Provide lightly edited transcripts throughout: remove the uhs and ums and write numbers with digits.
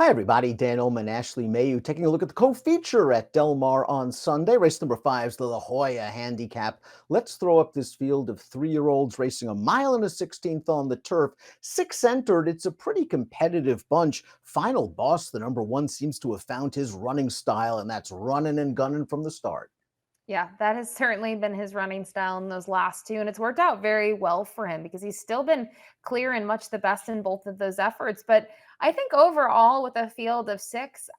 Hi, everybody. Dan Illman, Ashley Mailloux, taking a look at the co-feature at Del Mar on Sunday. Race number 5 is the La Jolla Handicap. Let's throw up this field of 3-year-olds racing a mile and a 16th on the turf. 6 entered. It's a pretty competitive bunch. Final Boss, the number 1, seems to have found his running style, and that's running and gunning from the start. Yeah, that has certainly been his running style in those last two, and it's worked out very well for him because he's still been clear and much the best in both of those efforts. But I think overall, with a field of six,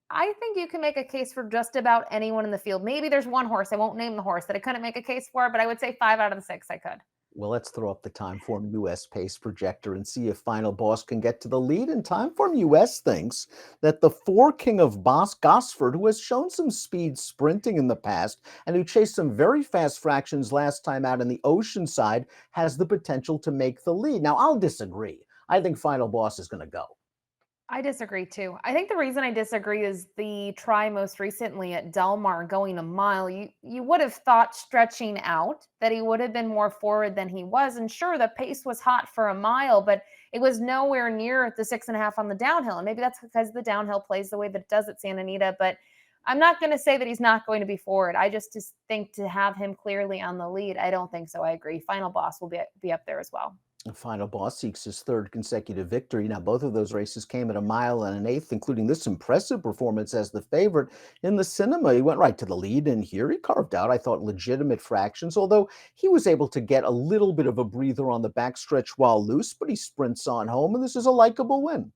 I think you can make a case for just about anyone in the field. Maybe there's one horse, I won't name the horse, that I couldn't make a case for, but I would say 5 out of the 6 I could. Well, let's throw up the Timeform US pace projector and see if Final Boss can get to the lead. And Timeform US thinks that the 4 King of Gosford, who has shown some speed sprinting in the past and who chased some very fast fractions last time out in the Oceanside, has the potential to make the lead. Now, I'll disagree. I think Final Boss is going to go. I disagree too. I think the reason I disagree is the try most recently at Del Mar going a mile. You would have thought stretching out that he would have been more forward than he was. And sure, the pace was hot for a mile, but it was nowhere near the 6.5 on the downhill. And maybe that's because the downhill plays the way that it does at Santa Anita. But I'm not going to say that he's not going to be forward. I just think to have him clearly on the lead, I don't think so. I agree. Final Boss will be up there as well. Final Boss seeks his 3rd consecutive victory. Now, both of those races came at a mile and an eighth, including this impressive performance as the favorite in the cinema. He went right to the lead, and here he carved out, I thought, legitimate fractions, although he was able to get a little bit of a breather on the backstretch while loose, but he sprints on home, and this is a likable win.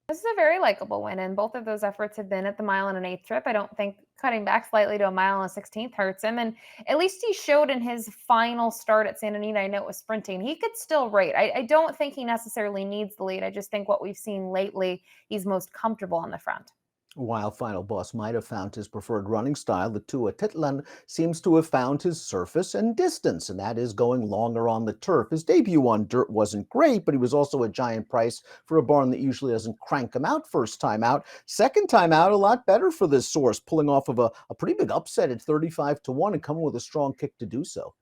This is a very likable win, and both of those efforts have been at the mile and an eighth trip. I don't think cutting back slightly to a mile and a 16th hurts him. And at least he showed in his final start at Santa Anita, I know it was sprinting, he could still rate. I don't think he necessarily needs the lead. I just think what we've seen lately, he's most comfortable on the front. While Final Boss might have found his preferred running style, the Tua Titlan seems to have found his surface and distance, and that is going longer on the turf. His debut on dirt wasn't great, but he was also a giant price for a barn that usually doesn't crank him out first time out. Second time out, a lot better for this source, pulling off of a pretty big upset at 35-1 and coming with a strong kick to do so.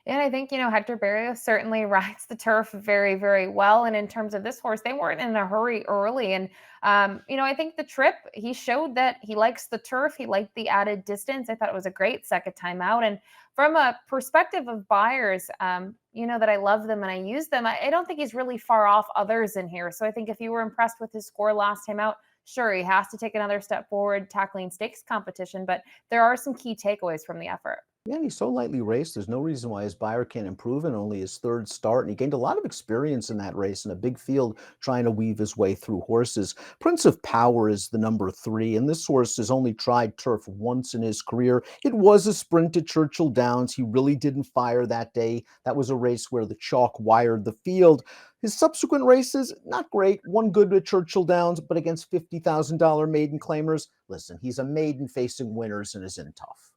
And I think, Hector Barrios certainly rides the turf very, very well. And in terms of this horse, they weren't in a hurry early. And, I think the trip, he showed that he likes the turf. He liked the added distance. I thought it was a great second time out. And from a perspective of buyers, that I love them and I use them, I don't think he's really far off others in here. So I think if you were impressed with his score last time out, sure, he has to take another step forward tackling stakes competition. But there are some key takeaways from the effort. Yeah, and he's so lightly raced. There's no reason why his buyer can't improve in only his 3rd start. And he gained a lot of experience in that race in a big field trying to weave his way through horses. Prince of Power is the number 3, and this horse has only tried turf once in his career. It was a sprint at Churchill Downs. He really didn't fire that day. That was a race where the chalk wired the field. His subsequent races, not great. One good at Churchill Downs, but against $50,000 maiden claimers. Listen, he's a maiden facing winners and is in tough.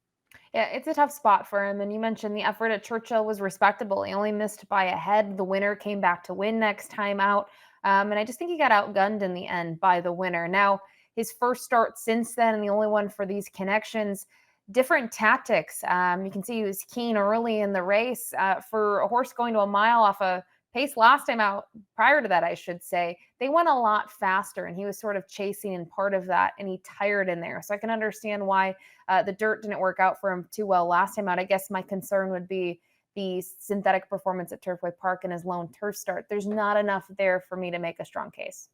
Yeah, it's a tough spot for him. And you mentioned the effort at Churchill was respectable. He only missed by a head. The winner came back to win next time out. And I just think he got outgunned in the end by the winner. Now, his first start since then, and the only one for these connections, different tactics. You can see he was keen early in the race for a horse going to a mile off a pace last time out. Prior to that, I should say, they went a lot faster, and he was sort of chasing in part of that, and he tired in there. So I can understand why the dirt didn't work out for him too well last time out. I guess my concern would be the synthetic performance at Turfway Park and his lone turf start. There's not enough there for me to make a strong case.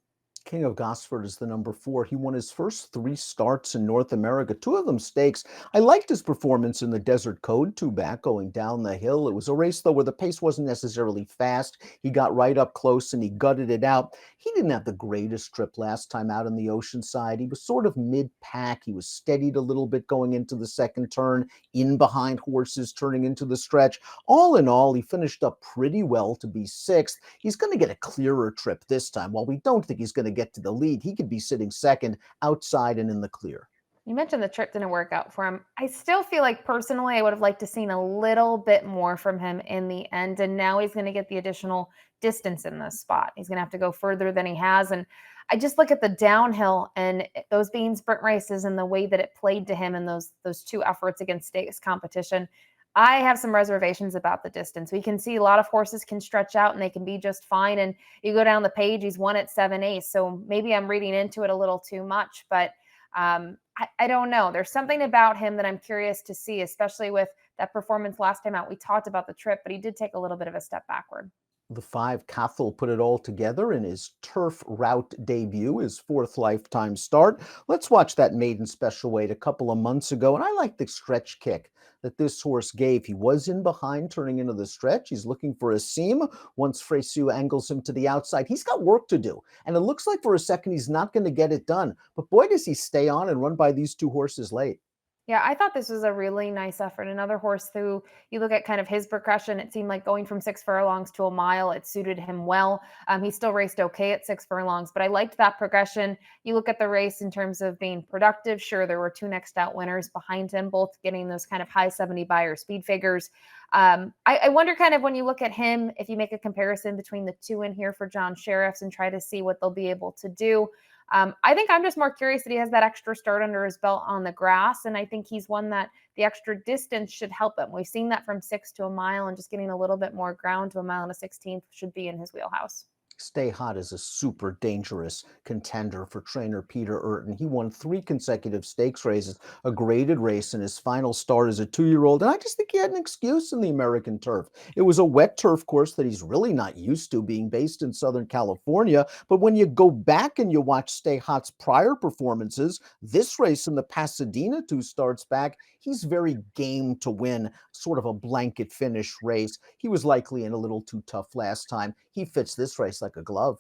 King of Gosford is the number 4. He won his first 3 starts in North America, 2 of them stakes. I liked his performance in the Desert Code 2 back going down the hill. It was a race, though, where the pace wasn't necessarily fast. He got right up close and he gutted it out. He didn't have the greatest trip last time out in the Oceanside. He was sort of mid-pack. He was steadied a little bit going into the second turn, in behind horses turning into the stretch. All in all, he finished up pretty well to be 6th. He's going to get a clearer trip this time. While we don't think he's going to get to the lead, he could be sitting second outside and in the clear. You mentioned the trip didn't work out for him. I still feel like personally, I would have liked to seen a little bit more from him in the end. And now he's going to get the additional distance in this spot. He's going to have to go further than he has. And I just look at the downhill and those being sprint races and the way that it played to him in those 2 efforts against stakes competition. I have some reservations about the distance. We can see a lot of horses can stretch out and they can be just fine. And you go down the page, he's won at 7 ace. So maybe I'm reading into it a little too much, but I don't know. There's something about him that I'm curious to see, especially with that performance last time out. We talked about the trip, but he did take a little bit of a step backward. The five Cathal put it all together in his turf route debut, his fourth lifetime start. Let's watch that maiden special weight a couple of months ago. And I like the stretch kick that this horse gave. He was in behind turning into the stretch. He's looking for a seam. Once Freysiu angles him to the outside, he's got work to do. And it looks like for a second he's not going to get it done. But boy, does he stay on and run by these two horses late. Yeah, I thought this was a really nice effort. Another horse who you look at kind of his progression, it seemed like going from 6 furlongs to a mile, it suited him well. He still raced okay at 6 furlongs, but I liked that progression. You look at the race in terms of being productive. Sure, there were two next out winners behind him, both getting those kind of high 70 buyer speed figures. I wonder kind of when you look at him, if you make a comparison between the two in here for John Sheriffs and try to see what they'll be able to do. I think I'm just more curious that he has that extra start under his belt on the grass. And I think he's one that the extra distance should help him. We've seen that from 6 to a mile, and just getting a little bit more ground to a mile and a 16th should be in his wheelhouse. Stay Hot is a super dangerous contender for trainer Peter Urton. He won 3 consecutive stakes races, a graded race in his final start as a 2-year-old, and I just think he had an excuse in the American turf. It was a wet turf course that he's really not used to, being based in Southern California, but when you go back and you watch Stay Hot's prior performances, this race in the Pasadena 2 starts back, he's very game to win, sort of a blanket finish race. He was likely in a little too tough last time. He fits this race like a glove.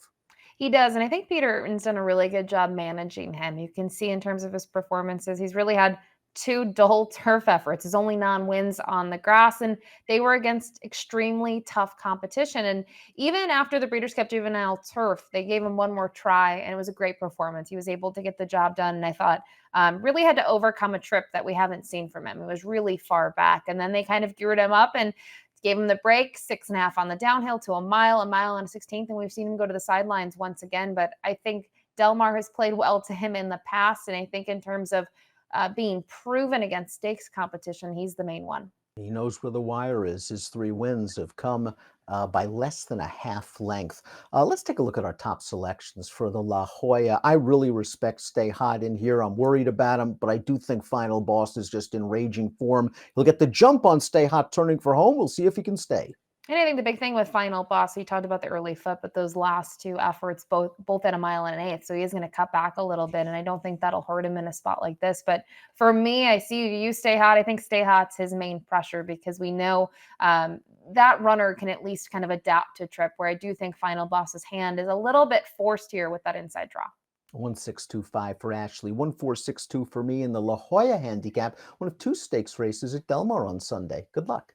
He does, and I think Peter Urton's done a really good job managing him. You can see in terms of his performances, he's really had two dull turf efforts. His only non-wins on the grass, and they were against extremely tough competition. And even after the Breeders' Cup Juvenile Turf, they gave him one more try, and it was a great performance. He was able to get the job done, and I thought really had to overcome a trip that we haven't seen from him. It was really far back, and then they kind of geared him up and gave him the break, 6.5 on the downhill to a mile and a 16th, and we've seen him go to the sidelines once again. But I think Delmar has played well to him in the past, and I think in terms of being proven against stakes competition, he's the main one. He knows where the wire is. His 3 wins have come by less than a half length. Let's take a look at our top selections for the La Jolla. I really respect Stay Hot in here. I'm worried about him, but I do think Final Boss is just in raging form. He'll get the jump on Stay Hot turning for home. We'll see if he can stay. And I think the big thing with Final Boss, we talked about the early foot, but those last two efforts, both at a mile and an eighth. So he is going to cut back a little bit, and I don't think that'll hurt him in a spot like this. But for me, I see you Stay Hot. I think Stay Hot's his main pressure because we know that runner can at least kind of adapt to trip. Where I do think Final Boss's hand is a little bit forced here with that inside draw. 1625 for Ashley, 1462 for me in the La Jolla Handicap, one of 2 stakes races at Delmar on Sunday. Good luck.